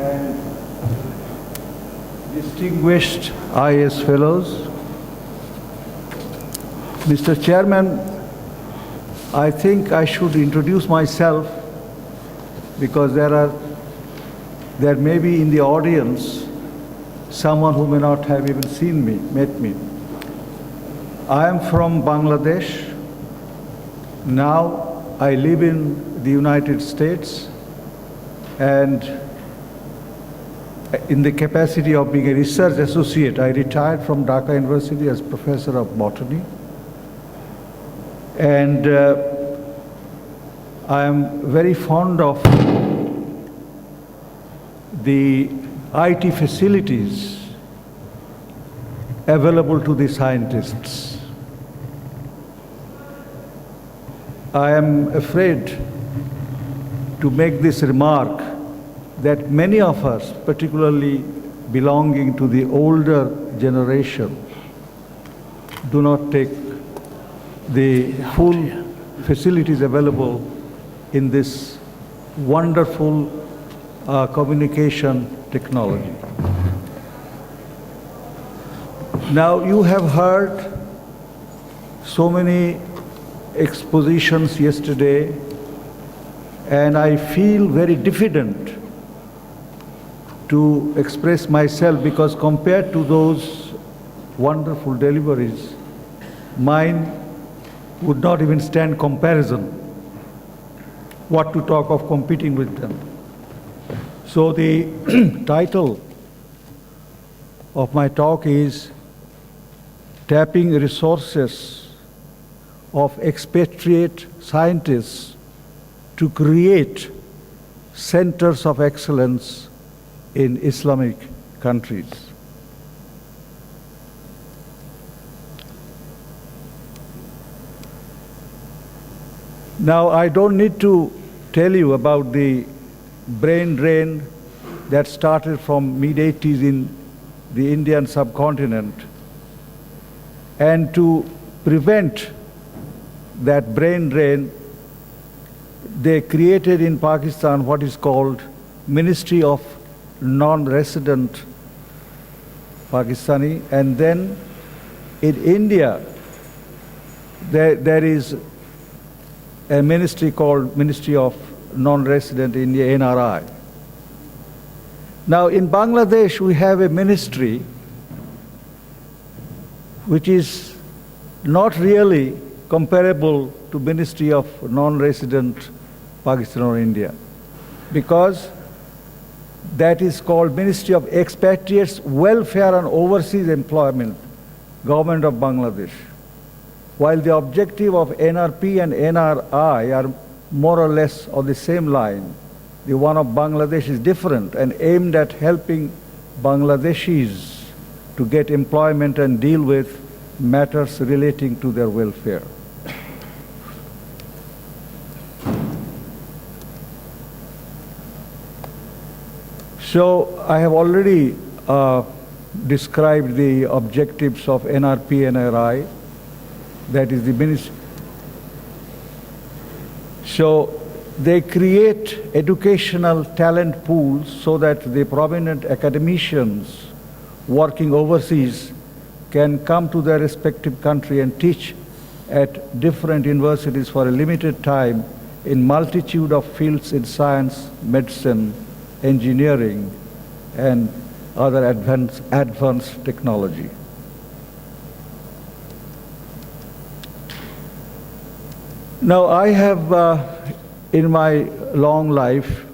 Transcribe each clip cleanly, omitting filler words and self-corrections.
and distinguished IAS fellows. Mr. Chairman, I think I should introduce myself because there may be in the audience someone who may not have even met me. I am from Bangladesh. Now I live in the United States, and in the capacity of being a research associate, I retired from Dhaka University as professor of botany. And I am very fond of the IT facilities available to the scientists. I am afraid to make this remark that many of us, particularly belonging to the older generation, do not take the full facilities available in this wonderful communication technology. Now, you have heard so many expositions yesterday, and I feel very diffident to express myself because compared to those wonderful deliveries, mine would not even stand comparison. What to talk of competing with them. So the title of my talk is Tapping Resources of Expatriate Scientists to Create Centers of Excellence in Islamic Countries. Now, I don't need to tell you about the brain drain that started from mid-80s in the Indian subcontinent. And to prevent that brain drain, they created in Pakistan what is called Ministry of Non-Resident Pakistani. And then in India, there is a ministry called Ministry of Non-Resident India, NRI. Now in Bangladesh we have a ministry which is not really comparable to Ministry of Non-Resident Pakistan or India, because that is called Ministry of Expatriates, Welfare and Overseas Employment, Government of Bangladesh. While the objective of NRP and NRI are more or less on the same line, the one of Bangladesh is different and aimed at helping Bangladeshis to get employment and deal with matters relating to their welfare. So I have already described the objectives of NRP and NRI. That is the ministry. So they create educational talent pools so that the prominent academicians working overseas can come to their respective country and teach at different universities for a limited time in multitude of fields in science, medicine, engineering, and other advanced technology. Now, I have, in my long life,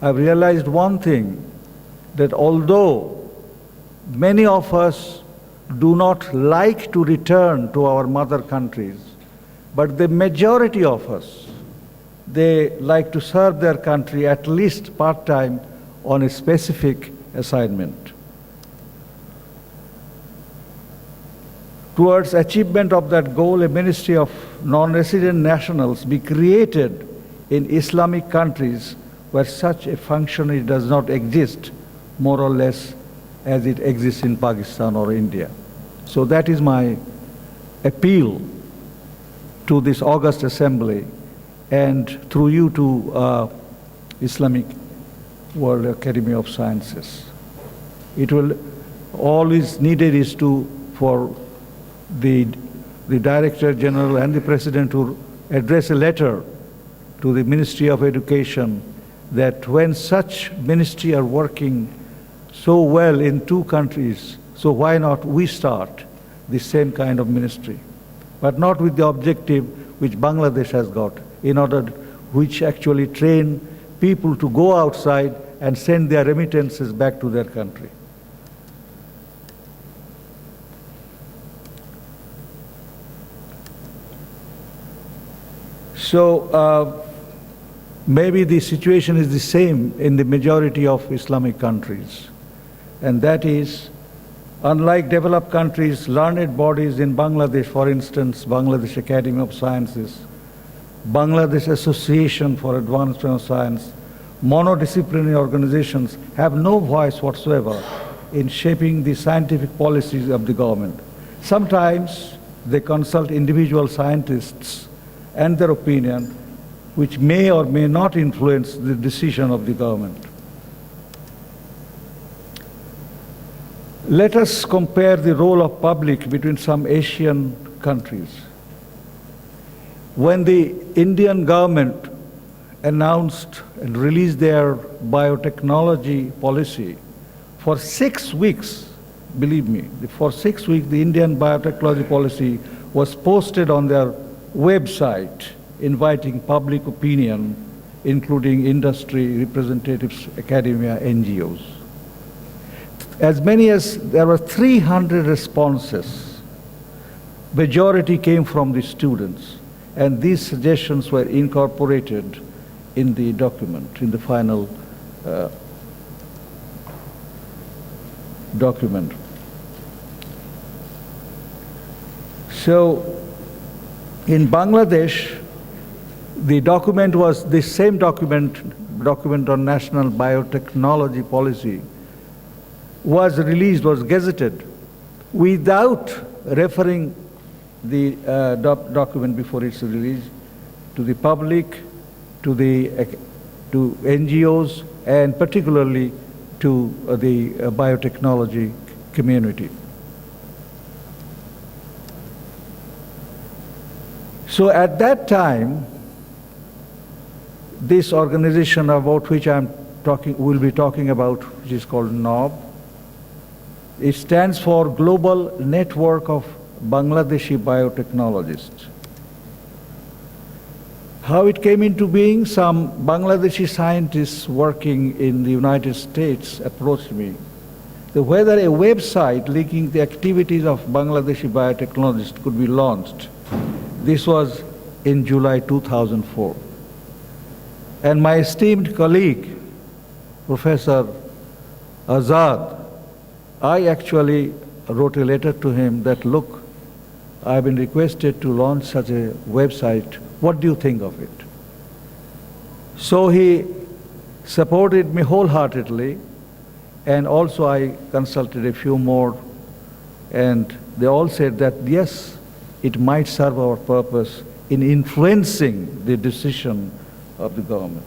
I've realized one thing, that although many of us do not like to return to our mother countries, but the majority of us, they like to serve their country at least part-time on a specific assignment. Towards achievement of that goal, a Ministry of Non-Resident Nationals be created in Islamic countries where such a function does not exist, more or less as it exists in Pakistan or India. So that is my appeal to this august assembly and through you to Islamic World Academy of Sciences. It will, all is needed is for the Director General and the President to address a letter to the Ministry of Education that when such ministry are working so well in two countries, so why not we start the same kind of ministry, but not with the objective which Bangladesh has got, in order which actually train people to go outside and send their remittances back to their country. So maybe the situation is the same in the majority of Islamic countries, and that is, unlike developed countries, learned bodies in Bangladesh, for instance, Bangladesh Academy of Sciences, Bangladesh Association for Advancement of Science, monodisciplinary organizations have no voice whatsoever in shaping the scientific policies of the government. Sometimes they consult individual scientists and their opinion, which may or may not influence the decision of the government. Let us compare the role of public between some Asian countries. When the Indian government announced and released their biotechnology policy, for 6 weeks, believe me, for 6 weeks the Indian biotechnology policy was posted on their website, inviting public opinion, including industry representatives, academia, NGOs. As many as there were 300 responses. Majority came from the students, and these suggestions were incorporated in the document, in the final document. So, in Bangladesh, the document was the same document on national biotechnology policy, was released, was gazetted, without referring the document before its release to the public, to NGOs, and particularly to the biotechnology community. So at that time, this organization about which will be talking about, which is called NOB, it stands for Global Network of Bangladeshi Biotechnologists. How it came into being, some Bangladeshi scientists working in the United States approached me whether a website linking the activities of Bangladeshi biotechnologists could be launched. This was in July 2004. And my esteemed colleague, Professor Azad, I actually wrote a letter to him that, look, I've been requested to launch such a website. What do you think of it? So he supported me wholeheartedly, and also I consulted a few more, and they all said that, yes, it might serve our purpose in influencing the decision of the government.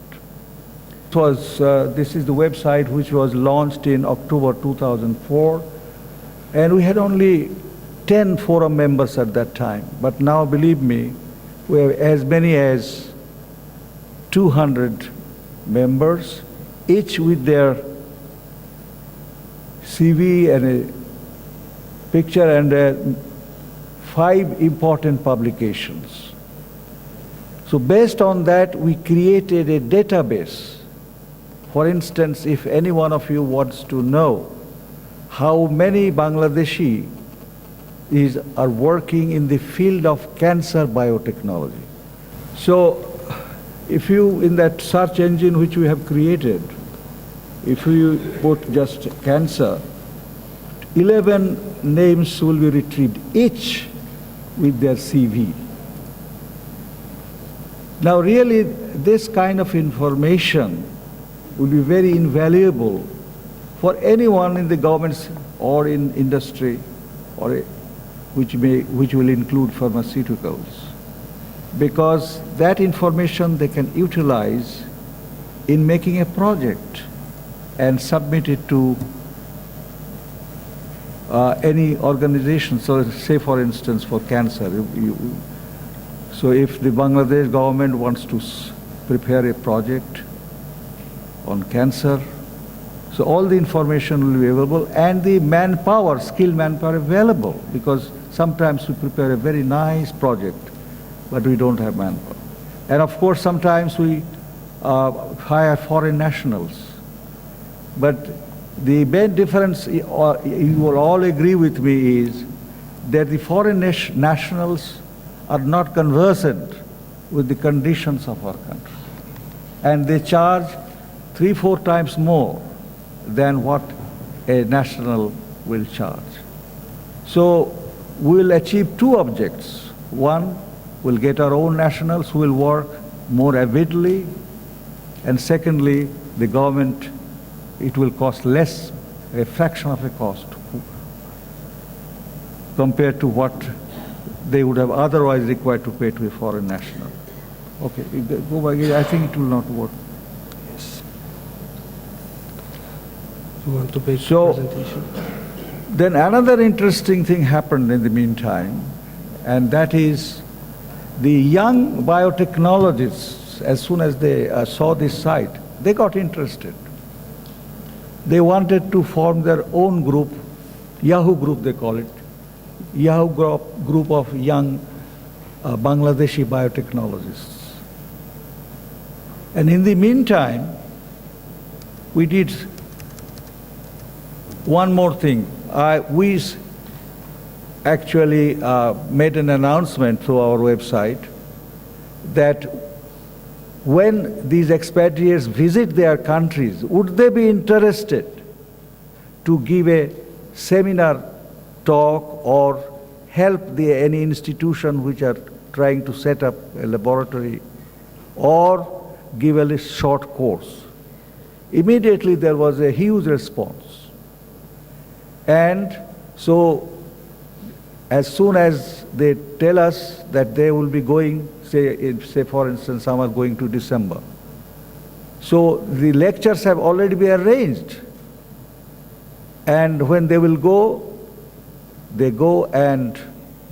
This is the website which was launched in October 2004, and we had only 10 forum members at that time. But now, believe me, we have as many as 200 members, each with their CV and a picture and 5 important publications. So based on that, we created a database. For instance, if any one of you wants to know how many Bangladeshi are working in the field of cancer biotechnology. So if you, in that search engine which we have created, if you put just cancer, 11 names will be retrieved, each with their CV. Now really, this kind of information will be very invaluable for anyone in the governments or in industry, or which will include pharmaceuticals, because that information they can utilize in making a project and submit it to any organization. So say for instance for cancer, so if the Bangladesh government wants to prepare a project on cancer, so all the information will be available and the manpower, skilled manpower available, because sometimes we prepare a very nice project, but we don't have manpower. And of course sometimes we hire foreign nationals. But the main difference, you will all agree with me, is that the foreign nationals are not conversant with the conditions of our country. And they charge 3-4 times more than what a national will charge. So we'll achieve two objects. One, we'll get our own nationals who will work more avidly. And secondly, the government, it will cost less, a fraction of a cost compared to what they would have otherwise required to pay to a foreign national. Okay, go back. I think it will not work. Yes. You want to make So, presentation? then another interesting thing happened in the meantime, and that is the young biotechnologists, as soon as they saw this site, they got interested. They wanted to form their own group, Yahoo group they call it, Yahoo group of young Bangladeshi biotechnologists. And in the meantime, we did one more thing. We actually made an announcement through our website that when these expatriates visit their countries, would they be interested to give a seminar talk or help any institution which are trying to set up a laboratory or give a short course? Immediately there was a huge response. And so as soon as they tell us that they will be going, say for instance, some are going to December. So the lectures have already been arranged. And when they will go, they go and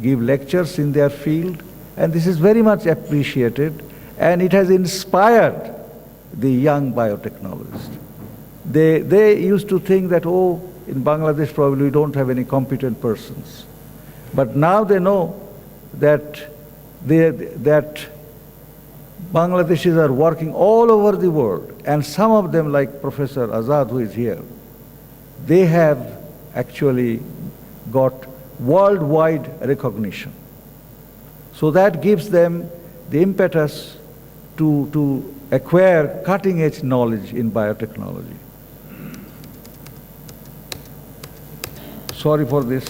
give lectures in their field. And this is very much appreciated. And it has inspired the young biotechnologists. They used to think that, oh, in Bangladesh probably we don't have any competent persons. But now they know that Bangladeshis are working all over the world, and some of them, like Professor Azad, who is here, they have actually got worldwide recognition. So that gives them the impetus to acquire cutting-edge knowledge in biotechnology. Sorry for this.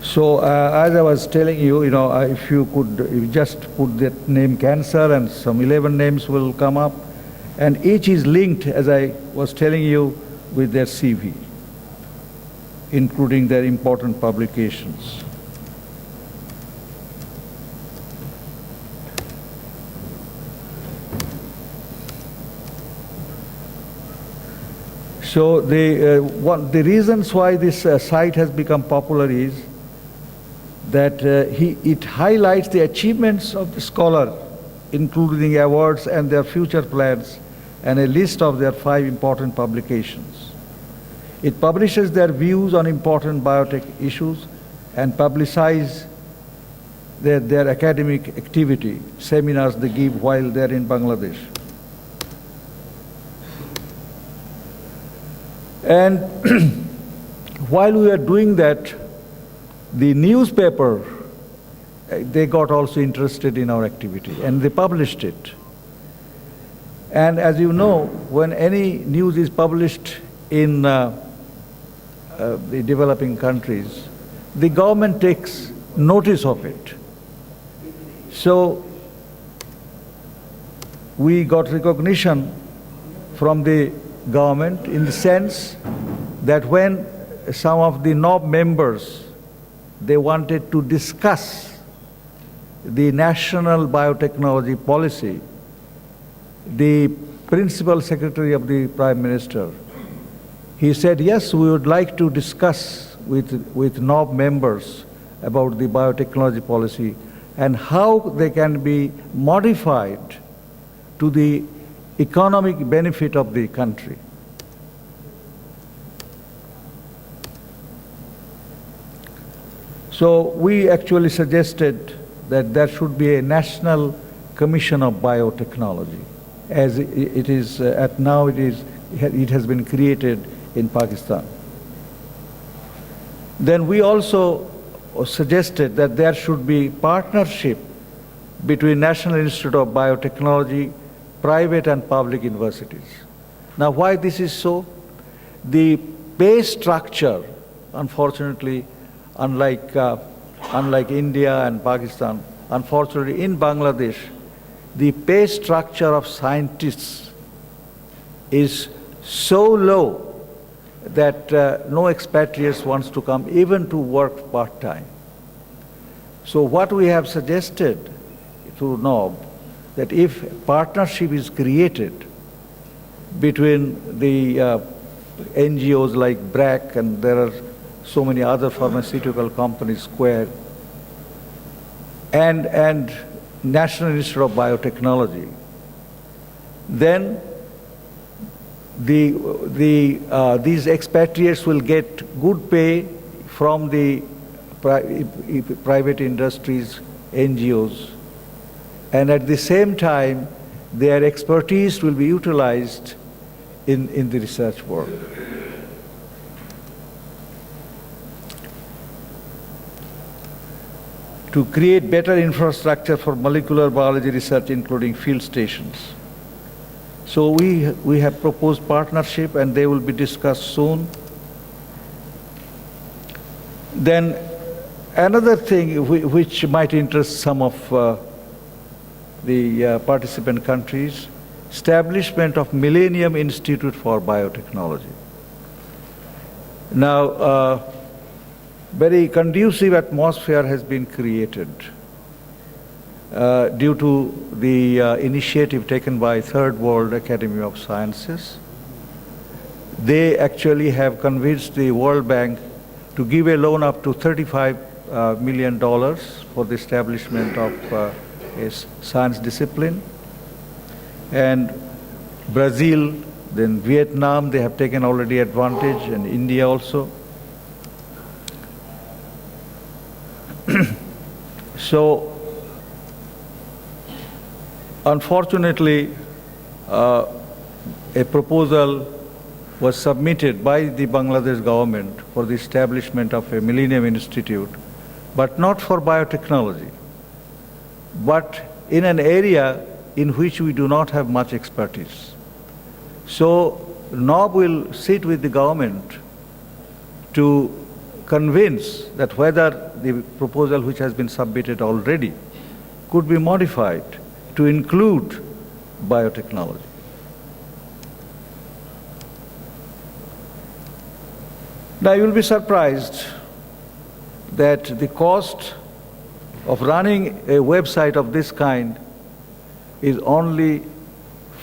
So as I was telling you, if you just put that name cancer and some 11 names will come up, and each is linked, as I was telling you, with their CV, including their important publications. So the reasons why this site has become popular is that it highlights the achievements of the scholar, including awards and their future plans, and a list of their 5 important publications. It publishes their views on important biotech issues and publicizes their academic activity, seminars they give while they're in Bangladesh. And while we are doing that, the newspaper, they got also interested in our activity, and they published it. And as you know, when any news is published in the developing countries, the government takes notice of it. So we got recognition from the government in the sense that when some of the NOB members, they wanted to discuss the national biotechnology policy, the principal secretary of the Prime Minister, he said, yes, we would like to discuss with NOB members about the biotechnology policy and how they can be modified to the economic benefit of the country. So we actually suggested that there should be a national commission of biotechnology, as it is at now. It has been created in Pakistan. Then we also suggested that there should be partnership between National Institute of Biotechnology, private and public universities. Now, why this is so? The pay structure, unfortunately, unlike India and Pakistan, unfortunately in Bangladesh, the pay structure of scientists is so low that no expatriates wants to come even to work part-time. So what we have suggested to NOB, that if partnership is created between the NGOs like BRAC, and there are so many other pharmaceutical companies, Square, and National Institute of Biotechnology, then these expatriates will get good pay from the private industries, NGOs, and at the same time, their expertise will be utilized in the research work. To create better infrastructure for molecular biology research, including field stations. So we have proposed partnership, and they will be discussed soon. Then another thing which might interest some of the participant countries, establishment of Millennium Institute for Biotechnology. Now, very conducive atmosphere has been created due to the initiative taken by Third World Academy of Sciences. They actually have convinced the World Bank to give a loan up to $35 million for the establishment of a science discipline. And Brazil, then Vietnam, they have taken already advantage, and India also. So, unfortunately, a proposal was submitted by the Bangladesh government for the establishment of a Millennium Institute, but not for biotechnology, but in an area in which we do not have much expertise. So, NOB will sit with the government to convince that whether the proposal which has been submitted already could be modified to include biotechnology. Now you will be surprised that the cost of running a website of this kind is only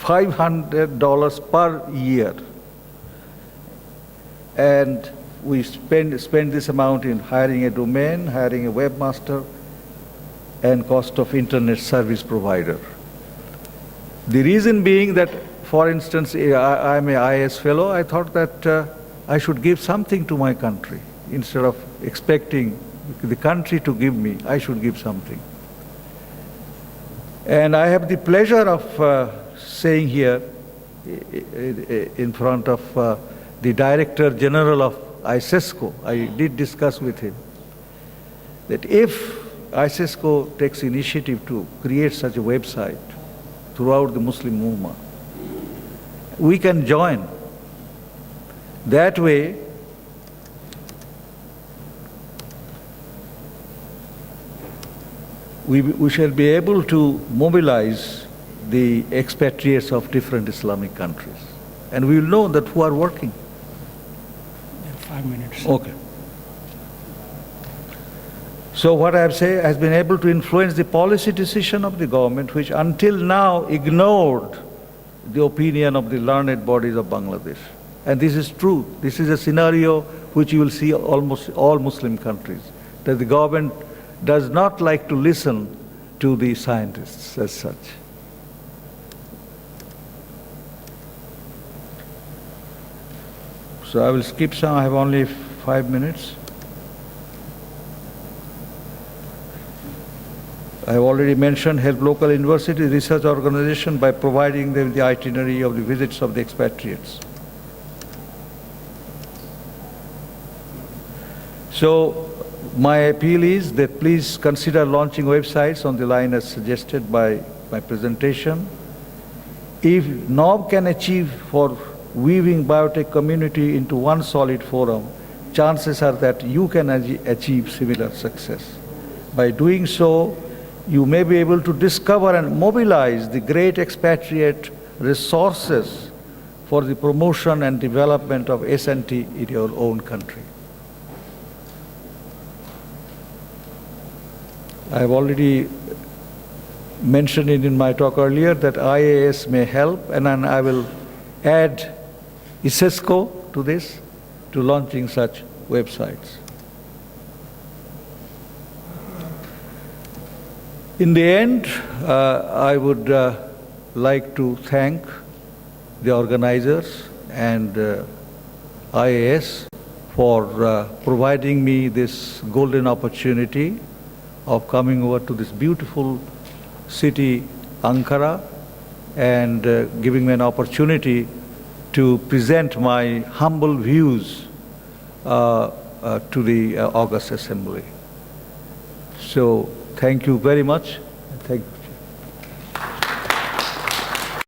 $500 per year. And we spend this amount in hiring a domain, hiring a webmaster, and cost of internet service provider. The reason being that, for instance, I'm an IAS fellow, I thought that I should give something to my country. Instead of expecting the country to give me, I should give something. And I have the pleasure of saying here in front of the Director General of ISESCO, I did discuss with him, that if ISESCO takes initiative to create such a website throughout the Muslim Ummah, we can join. That way, we shall be able to mobilize the expatriates of different Islamic countries. And we will know that who are working. 5 minutes. Okay. So what I have said has been able to influence the policy decision of the government, which until now ignored the opinion of the learned bodies of Bangladesh. And this is true. This is a scenario which you will see almost all Muslim countries, that the government does not like to listen to the scientists as such. So I will skip some. I have only 5 minutes. I have already mentioned help local university research organization by providing them the itinerary of the visits of the expatriates. So my appeal is that please consider launching websites on the line as suggested by my presentation. If NOB can achieve for weaving biotech community into one solid forum, chances are that you can achieve similar success. By doing so, you may be able to discover and mobilize the great expatriate resources for the promotion and development of S&T in your own country. I have already mentioned it in my talk earlier that IAS may help, and then I will add ISESCO to this, to launching such websites. In the end, I would like to thank the organizers and IAS for providing me this golden opportunity of coming over to this beautiful city, Ankara, and giving me an opportunity to present my humble views to the August Assembly. So thank you very much. Thank